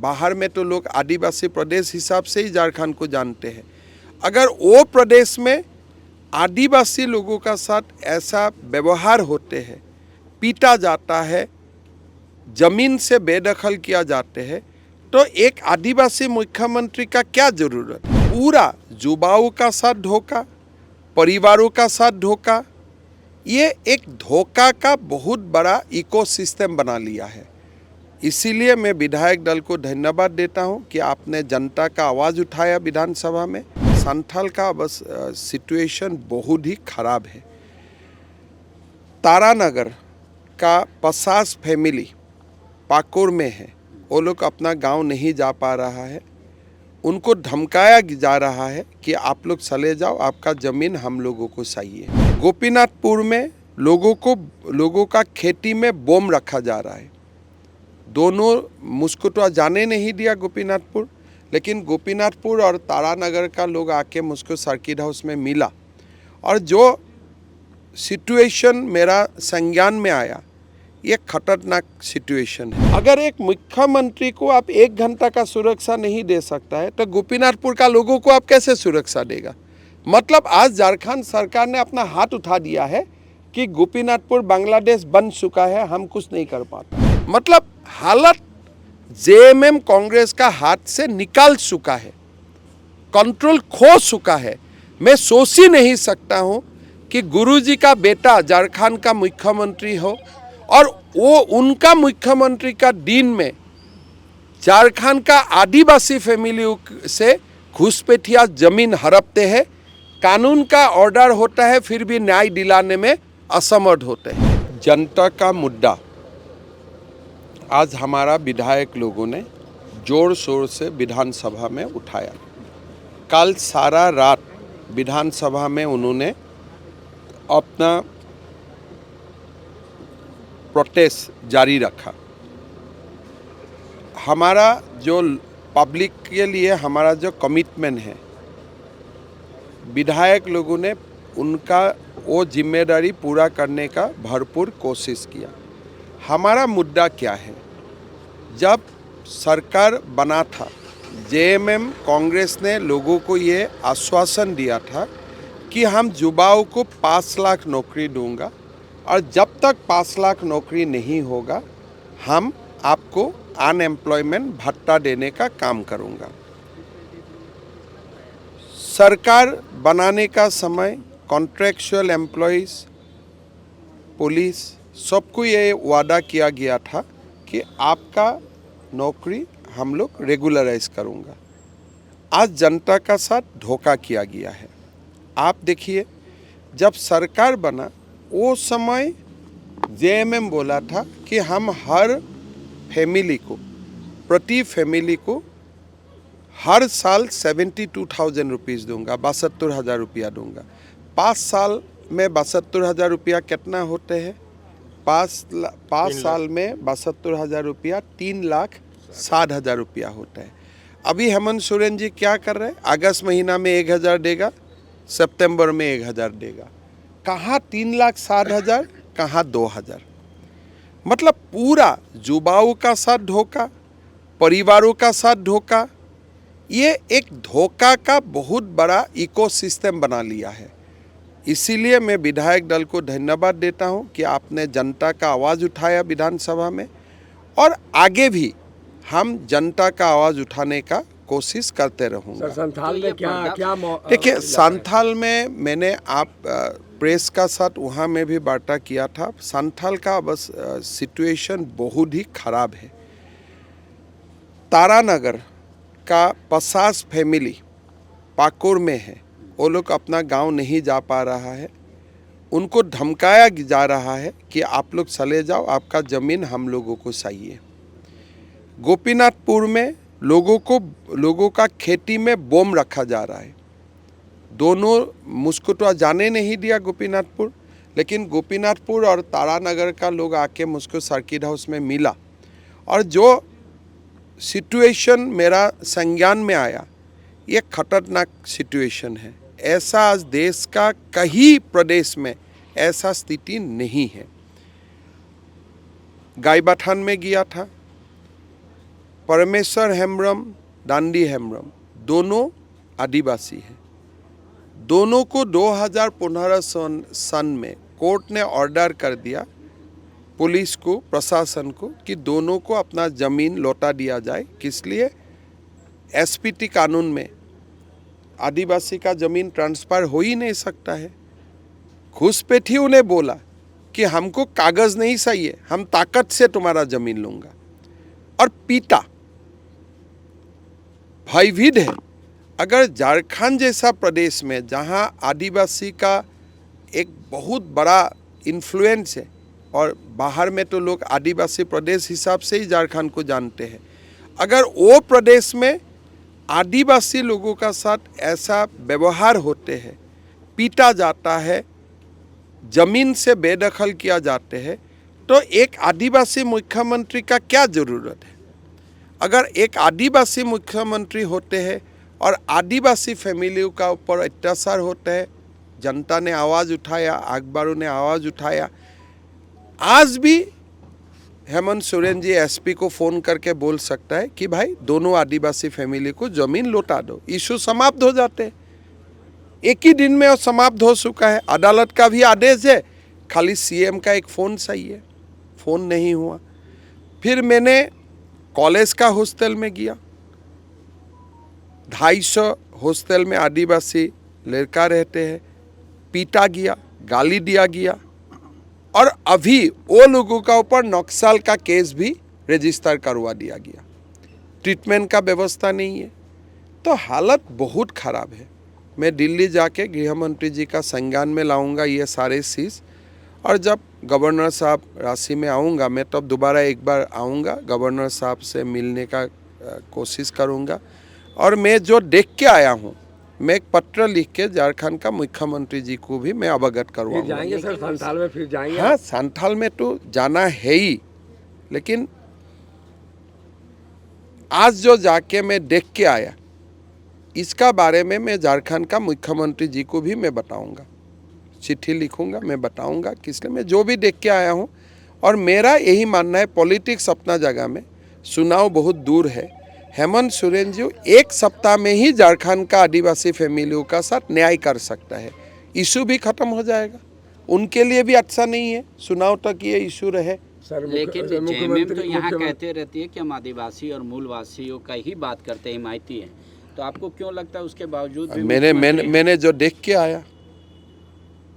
बाहर में तो लोग आदिवासी प्रदेश हिसाब से ही झारखंड को जानते हैं। अगर वो प्रदेश में आदिवासी लोगों का साथ ऐसा व्यवहार होते हैं, पीटा जाता है, जमीन से बेदखल किया जाते हैं, तो एक आदिवासी मुख्यमंत्री का क्या जरूरत है? पूरा युवाओं का साथ धोखा, परिवारों का साथ धोखा, ये एक धोखा का बहुत बड़ा इकोसिस्टम बना लिया है। इसीलिए मैं विधायक दल को धन्यवाद देता हूं कि आपने जनता का आवाज़ उठाया विधानसभा में। संथाल का बस सिचुएशन बहुत ही खराब है। तारानगर का 50 फैमिली पाकुर में है, वो लोग अपना गांव नहीं जा पा रहा है। उनको धमकाया जा रहा है कि आप लोग चले जाओ, आपका ज़मीन हम लोगों को चाहिए। गोपीनाथपुर में लोगों का खेती में बम रखा जा रहा है। दोनों मुझको तो जाने नहीं दिया गोपीनाथपुर, लेकिन गोपीनाथपुर और तारानगर का लोग आके मुझको सर्किट हाउस में मिला और जो सिचुएशन मेरा संज्ञान में आया, ये खतरनाक सिचुएशन है। अगर एक मुख्यमंत्री को आप 1 घंटा का सुरक्षा नहीं दे सकता है तो गोपीनाथपुर का लोगों को आप कैसे सुरक्षा देगा? मतलब आज झारखंड सरकार ने अपना हाथ उठा दिया है कि गोपीनाथपुर बांग्लादेश बन चुका है, हम कुछ नहीं कर पाते। मतलब हालत जेएमएम कांग्रेस का हाथ से निकाल चुका है, कंट्रोल खो चुका है। मैं सोच ही नहीं सकता हूं कि गुरुजी का बेटा झारखंड का मुख्यमंत्री हो और वो उनका मुख्यमंत्री का दिन में झारखंड का आदिवासी फैमिली से घुसपैठिया जमीन हड़पते हैं। कानून का ऑर्डर होता है फिर भी न्याय दिलाने में असमर्थ होते हैं। जनता का मुद्दा आज हमारा विधायक लोगों ने जोर शोर से विधानसभा में उठाया। कल सारा रात विधानसभा में उन्होंने अपना प्रोटेस्ट जारी रखा। हमारा जो पब्लिक के लिए हमारा जो कमिटमेंट है, विधायक लोगों ने उनका वो जिम्मेदारी पूरा करने का भरपूर कोशिश किया। हमारा मुद्दा क्या है? जब सरकार बना था, जेएमएम कांग्रेस ने लोगों को ये आश्वासन दिया था कि हम युवाओं को 5 लाख नौकरी दूंगा और जब तक 5 लाख नौकरी नहीं होगा हम आपको अनएम्प्लॉयमेंट भत्ता देने का काम करूंगा। सरकार बनाने का समय कॉन्ट्रैक्चुअल एम्प्लॉयज़, पुलिस, सबको ये वादा किया गया था कि आपका नौकरी हम लोग रेगुलराइज करूंगा। आज जनता का साथ धोखा किया गया है। आप देखिए, जब सरकार बना वो समय जेएमएम बोला था कि हम हर फैमिली को, प्रति फैमिली को हर साल 72,000 रुपीज़ दूंगा, 72,000 रुपया दूंगा। 5 साल में 72,000 रुपया कितना होते हैं? 5 साल में 72,000 रुपया 3,60,000 रुपया होता है। अभी हेमंत सोरेन जी क्या कर रहे हैं? अगस्त महीना में 1,000 देगा, सितंबर में 1,000 देगा। कहाँ 3,60,000, कहाँ 2,000। मतलब पूरा युवाओं का साथ धोखा, परिवारों का साथ धोखा, ये एक धोखा का बहुत बड़ा इकोसिस्टम बना लिया है। इसीलिए मैं विधायक दल को धन्यवाद देता हूं कि आपने जनता का आवाज़ उठाया विधानसभा में और आगे भी हम जनता का आवाज़ उठाने का कोशिश करते रहूँगा। संथाल में क्या देखिए, संथाल में मैंने आप प्रेस का साथ वहाँ में भी वार्ता किया था। संथाल का बस सिचुएशन बहुत ही खराब है। तारानगर का 50 फैमिली पाकुर में है, वो लोग अपना गांव नहीं जा पा रहा है। उनको धमकाया जा रहा है कि आप लोग चले जाओ, आपका ज़मीन हम लोगों को चाहिए। गोपीनाथपुर में लोगों का खेती में बम रखा जा रहा है। दोनों मुझको तो जाने नहीं दिया गोपीनाथपुर, लेकिन गोपीनाथपुर और तारानगर का लोग आके मुझको सर्किट हाउस में मिला और जो सिचुएशन मेरा संज्ञान में आया, ये खतरनाक सिचुएशन है। ऐसा आज देश का कहीं प्रदेश में ऐसा स्थिति नहीं है। गाईबाथान में गया था, परमेश्वर हेम्ब्रम, दांडी हेम्ब्रम दोनों आदिवासी हैं। दोनों को 2015 सन में कोर्ट ने ऑर्डर कर दिया पुलिस को, प्रशासन को, कि दोनों को अपना ज़मीन लौटा दिया जाए। किस लिए? एसपीटी कानून में आदिवासी का ज़मीन ट्रांसफ़र हो ही नहीं सकता है। घुसपैठियों ने बोला कि हमको कागज़ नहीं चाहिए, हम ताकत से तुम्हारा ज़मीन लूँगा, और पीटा। भयभीत है। अगर झारखंड जैसा प्रदेश में जहाँ आदिवासी का एक बहुत बड़ा इन्फ्लुएंस है, और बाहर में तो लोग आदिवासी प्रदेश हिसाब से ही झारखंड को जानते हैं, अगर वो प्रदेश में आदिवासी लोगों का साथ ऐसा व्यवहार होते हैं, पीटा जाता है, ज़मीन से बेदखल किया जाते हैं, तो एक आदिवासी मुख्यमंत्री का क्या ज़रूरत है? अगर एक आदिवासी मुख्यमंत्री होते हैं और आदिवासी फैमिलियों का ऊपर अत्याचार होता है, जनता ने आवाज़ उठाया, अखबारों ने आवाज़ उठाया। आज भी हेमंत सोरेन जी एसपी को फ़ोन करके बोल सकता है कि भाई दोनों आदिवासी फैमिली को ज़मीन लौटा दो, इशू समाप्त हो जाते हैं। एक ही दिन में वो समाप्त हो चुका है। अदालत का भी आदेश है, खाली सीएम का एक फ़ोन सही है, फ़ोन नहीं हुआ। फिर मैंने कॉलेज का हॉस्टल में गया, 250 हॉस्टल में आदिवासी लड़का रहते हैं, पीटा गया, गाली दिया गया, और अभी वो लोगों का ऊपर नक्सल का केस भी रजिस्टर करवा दिया गया। ट्रीटमेंट का व्यवस्था नहीं है, तो हालत बहुत ख़राब है। मैं दिल्ली जाके गृह मंत्री जी का संज्ञान में लाऊंगा ये सारे चीज़, और जब गवर्नर साहब रांची में आऊँगा मैं, तब दोबारा एक बार आऊँगा, गवर्नर साहब से मिलने का कोशिश करूँगा। और मैं जो देख के आया हूँ, मैं एक पत्र लिख के झारखंड का मुख्यमंत्री जी को भी मैं अवगत करवाऊँगा। जाएंगे सर संथाल में? फिर जाएंगे? हाँ, संथाल में तो जाना है ही, लेकिन आज जो जाके मैं देख के आया, इसका बारे में मैं झारखंड का मुख्यमंत्री जी को भी मैं बताऊंगा, चिट्ठी लिखूंगा, मैं बताऊंगा किस लिए मैं जो भी देख के आया हूं। और मेरा यही मानना है, पॉलिटिक्स अपना जगह में, चुनाव बहुत दूर है। हेमंत सोरेन जी एक सप्ताह में ही झारखंड का आदिवासी फैमिलियों का साथ न्याय कर सकता है, इशू भी खत्म हो जाएगा। उनके लिए भी अच्छा नहीं है चुनाव तक ये इशू रहे। लेकिन जेएमएम तो यहाँ कहते रहती है कि हम आदिवासी और मूलवासियों का ही बात करते हैं, हिमायती हैं, तो आपको क्यों लगता है उसके बावजूद भी? मैंने जो देख के आया,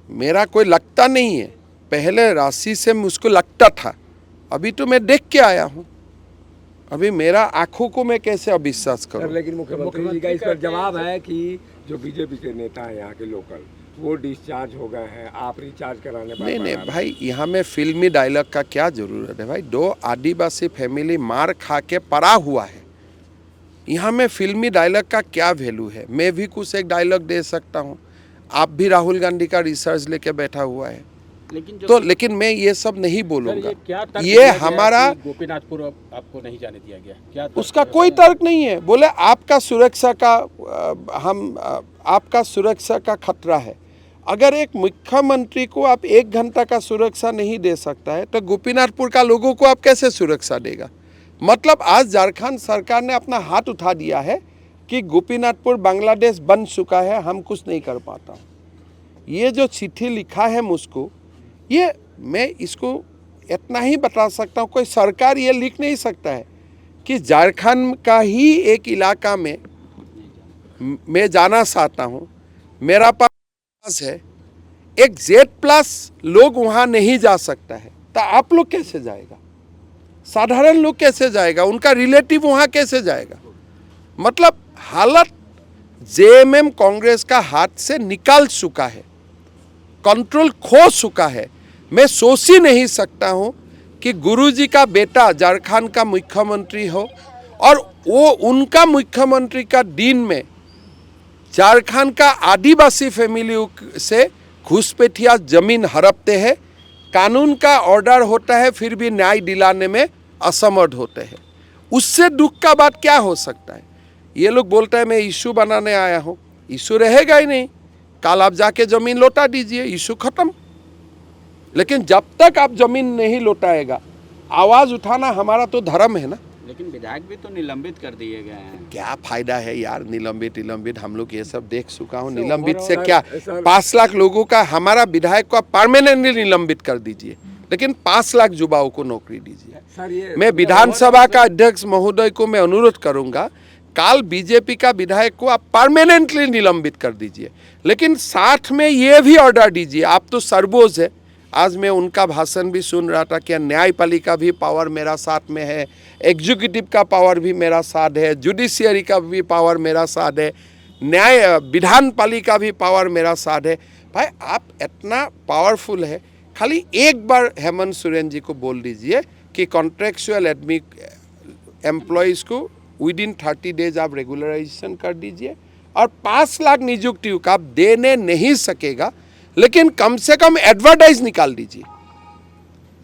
मेरा कोई लगता नहीं है। पहले राशि से मुझको लगता था, अभी तो मैं देख के आया हूँ। अभी मेरा आंखों को मैं कैसे अविश्वास करूँ? लेकिन मुख्यमंत्री जी का इस पर जवाब है कि जो बीजेपी के नेता हैं यहाँ के लोकल, वो डिस्चार्ज हो गए हैं, आप रिचार्ज कराने पर। नहीं भाई, यहाँ में फिल्मी डायलॉग का क्या ज़रूरत है भाई? 2 आदिवासी फैमिली मार खा के पड़ा हुआ है, यहाँ में फिल्मी डायलॉग का क्या वैल्यू है? मैं भी कुछ एक डायलॉग दे सकता हूँ, आप भी राहुल गांधी का रिसर्च लेके बैठा हुआ है, लेकिन मैं ये सब नहीं बोलूँगा। ये हमारा गोपीनाथपुर आपको नहीं जाने दिया गया, क्या उसका कोई तर्क नहीं है। बोले आपका सुरक्षा का आपका सुरक्षा का खतरा है। अगर एक मुख्यमंत्री को आप 1 घंटा का सुरक्षा नहीं दे सकता है, तो गोपीनाथपुर का लोगों को आप कैसे सुरक्षा देगा? मतलब आज झारखंड सरकार ने अपना हाथ उठा दिया है कि गोपीनाथपुर बांग्लादेश बन चुका है, हम कुछ नहीं कर पाता। ये जो चिट्ठी लिखा है मुझको, ये मैं इसको इतना ही बता सकता हूँ, कोई सरकार ये लिख नहीं सकता है कि झारखंड का ही एक इलाका में मैं जाना चाहता हूँ, मेरा पास है एक Z+ लोग वहाँ नहीं जा सकता है, तो आप लोग कैसे जाएगा? साधारण लोग कैसे जाएगा? उनका रिलेटिव वहाँ कैसे जाएगा? मतलब हालत जेएमएम कांग्रेस का हाथ से निकाल चुका है, कंट्रोल खो चुका है। मैं सोच ही नहीं सकता हूँ कि गुरुजी का बेटा झारखंड का मुख्यमंत्री हो, और वो उनका मुख्यमंत्री का दिन में झारखंड का आदिवासी फैमिली से घुसपैठिया जमीन हड़पते हैं, कानून का ऑर्डर होता है, फिर भी न्याय दिलाने में असमर्थ होते हैं। उससे दुख का बात क्या हो सकता है? ये लोग बोलते हैं मैं इशू बनाने आया हूँ, इशू रहेगा ही नहीं। कल आप जाके ज़मीन लौटा दीजिए, इशू ख़त्म। लेकिन जब तक आप ज़मीन नहीं लौटाएगा, आवाज़ उठाना हमारा तो धर्म है ना। लेकिन विधायक भी तो निलंबित कर दिए गए हैं। क्या फायदा है यार, निलंबित हम लोग ये सब देख चुका हूँ। सर, निलंबित से overall, क्या, सर- 5 लाख लोगों का, हमारा विधायक को परमानेंटली निलंबित कर दीजिए, लेकिन 5 लाख युवाओं को नौकरी दीजिए। सर ये मैं विधानसभा का अध्यक्ष महोदय को मैं अनुरोध करूंगा, काल बीजेपी का विधायक को आप परमानेंटली निलंबित कर दीजिए, लेकिन साथ में ये भी ऑर्डर दीजिए। आप तो सर्वोज है। आज मैं उनका भाषण भी सुन रहा था कि न्यायपालिका भी पावर मेरा साथ में है, एग्जीक्यूटिव का पावर भी मेरा साथ है, जुडिशियरी का भी पावर मेरा साथ है, विधान पालिका भी पावर मेरा साथ है। भाई आप इतना पावरफुल है, खाली एक बार हेमंत सोरेन जी को बोल दीजिए कि कॉन्ट्रेक्चुअल एम्प्लॉयज़ को विद इन 30 डेज आप रेगुलराइजेशन कर दीजिए, और 5 लाख नियुक्तियों का आप देने नहीं सकेगा, लेकिन कम से कम एडवर्टाइज निकाल दीजिए।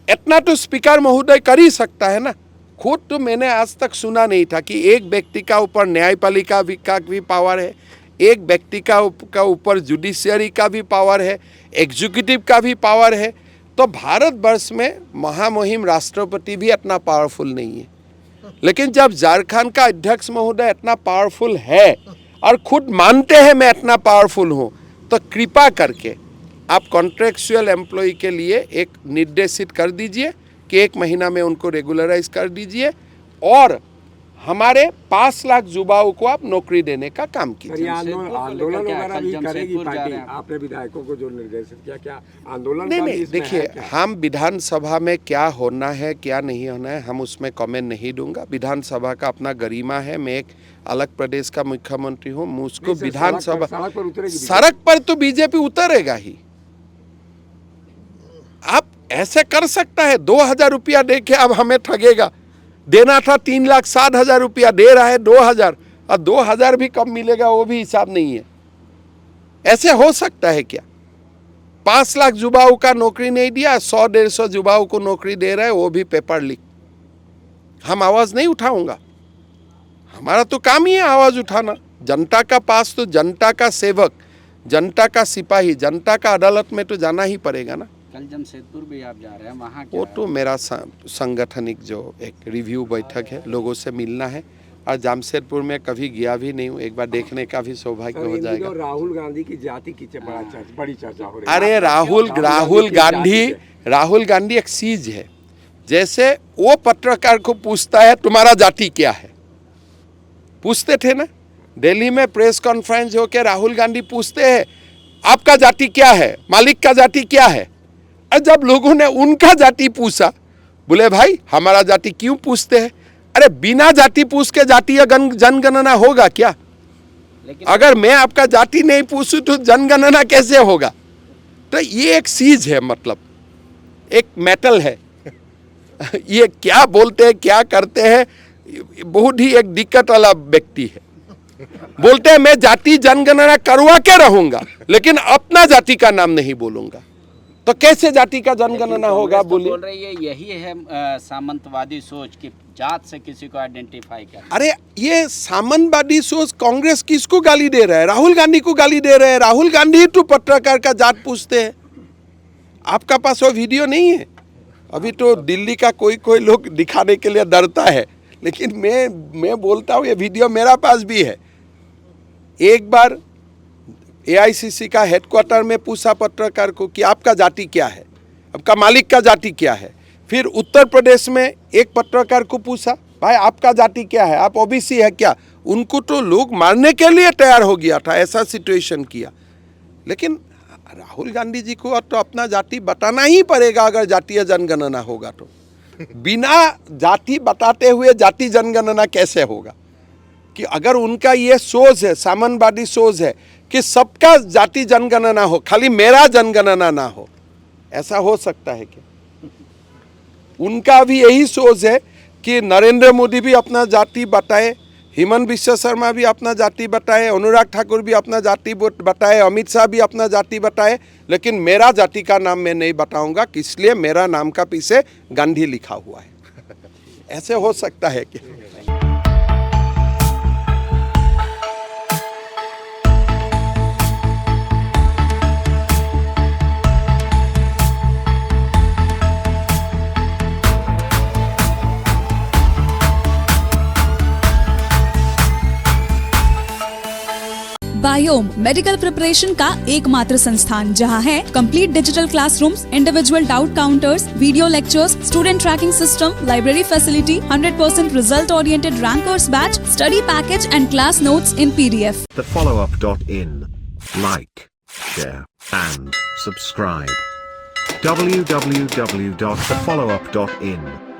इतना तो स्पीकर महोदय कर ही सकता है ना। खुद तो मैंने आज तक सुना नहीं था कि एक व्यक्ति का ऊपर न्यायपालिका का भी पावर है, एक व्यक्ति का ऊपर जुडिशियरी का भी पावर है, एग्जीक्यूटिव का भी पावर है। तो भारतवर्ष में महामहिम राष्ट्रपति भी इतना पावरफुल नहीं है, लेकिन जब झारखंड का अध्यक्ष महोदय इतना पावरफुल है और खुद मानते हैं मैं इतना पावरफुल हूँ, तो कृपा करके आप कॉन्ट्रेक्चुअल एम्प्लॉय के लिए एक निर्देशित कर दीजिए कि 1 महीना में उनको रेगुलराइज कर दीजिए, और हमारे 5 लाख युवाओं को आप नौकरी देने का काम सर ये कीजिए। आंदोलन वगैरह भी करेगी जमशेदपुर जा पार्टी? रहे हैं। आपने विधायकों को जो निर्देशित किया, क्या आंदोलन नहीं का भी नहीं, इसमें देखिए है क्या? हम विधानसभा में क्या होना है क्या नहीं होना है हम उसमें कमेंट नहीं दूंगा। विधानसभा का अपना गरिमा है। मैं एक अलग प्रदेश का मुख्यमंत्री हूँ, मुझको नहीं सर, विधानसभा सड़क पर उतरेगी सड़क पर तो बीजेपी उतरेगा ही। आप ऐसे कर सकता है, 2,000 रुपया दे के अब हमें ठगेगा। देना था 3,60,000 रुपया, दे रहा है 2,000, और 2,000 भी कब मिलेगा वो भी हिसाब नहीं है। ऐसे हो सकता है क्या? 5 लाख युवाओं का नौकरी नहीं दिया, 100-150 युवाओं को नौकरी दे रहा है, वो भी पेपर लीक। हम आवाज़ नहीं उठाऊंगा, हमारा तो काम ही है आवाज़ उठाना। जनता का पास तो जनता का सेवक, जनता का सिपाही, जनता का अदालत में तो जाना ही पड़ेगा ना। कल जमशेदपुर भी आप जा रहे हैं, वहाँ वो क्या तो मेरा संगठनिक जो एक रिव्यू बैठक है, लोगों से मिलना है, और जमशेदपुर में कभी गया भी नहीं हूँ, एक बार देखने का भी सौभाग्य सर, हो इन जाएगा। दिनों राहुल गांधी की जाति की बड़ी चर्चा हो रही है। अरे राहुल की जाति गांधी एक चीज है। जैसे वो पत्रकार को पूछता है तुम्हारा जाति क्या है, पूछते थे ना दिल्ली में प्रेस कॉन्फ्रेंस होकर, राहुल गांधी पूछते हैं आपका जाति क्या है, मालिक का जाति क्या है। और जब लोगों ने उनका जाति पूछा, बोले भाई हमारा जाति क्यों पूछते हैं? अरे बिना जाति पूछ के जातीय जनगणना होगा क्या? लेकिन अगर मैं आपका जाति नहीं पूछूं तो जनगणना कैसे होगा? तो ये एक चीज है, मतलब एक मेटल है। ये क्या बोलते हैं क्या करते हैं, बहुत ही एक दिक्कत वाला व्यक्ति है। बोलते हैं मैं जाति जनगणना करवा के रहूंगा, लेकिन अपना जाति का नाम नहीं बोलूंगा। तो कैसे जाति का जनगणना होगा? कांग्रेस तो बोलिए। बोल रही है यही है सामंतवादी सोच कि जात से किसी को आइडेंटिफाई कर। अरे ये सामंतवादी सोच कांग्रेस किसको गाली दे रहा है? राहुल गांधी को गाली दे रहे हैं। राहुल गांधी तो पत्रकार का जात पूछते हैं। आपका पास वो वीडियो नहीं है? अभी तो दिल्ली का कोई लोग दिखाने के लिए डरता है, लेकिन मैं बोलता हूँ ये वीडियो मेरा पास भी है। एक बार AICC का हेडक्वार्टर में पूछा पत्रकार को कि आपका जाति क्या है, आपका मालिक का जाति क्या है। फिर उत्तर प्रदेश में एक पत्रकार को पूछा भाई आपका जाति क्या है, आप OBC है क्या? उनको तो लोग मारने के लिए तैयार हो गया था, ऐसा सिचुएशन किया। लेकिन राहुल गांधी जी को तो अपना जाति बताना ही पड़ेगा अगर जातीय जनगणना होगा तो। बिना जाति बताते हुए जाति जनगणना कैसे होगा? कि अगर उनका ये सोच है, सामंतवादी सोच है कि सबका जाति जनगणना हो, खाली मेरा जनगणना ना हो, ऐसा हो सकता है क्या? उनका भी यही सोच है कि नरेंद्र मोदी भी अपना जाति बताए, हिमंत बिश्व शर्मा भी अपना जाति बताए, अनुराग ठाकुर भी अपना जाति बताए, अमित शाह भी अपना जाति बताए, लेकिन मेरा जाति का नाम मैं नहीं बताऊंगा, इसलिए मेरा नाम का पीछे गांधी लिखा हुआ है। ऐसे हो सकता है क्या? बायोम मेडिकल प्रिपरेशन का एकमात्र संस्थान जहां है complete digital classrooms, individual doubt counters, video lectures, student tracking system, library facility, 100% result oriented rankers batch, study package and class notes in PDF. thefollowup.in. Like, share, and subscribe. www.thefollowup.in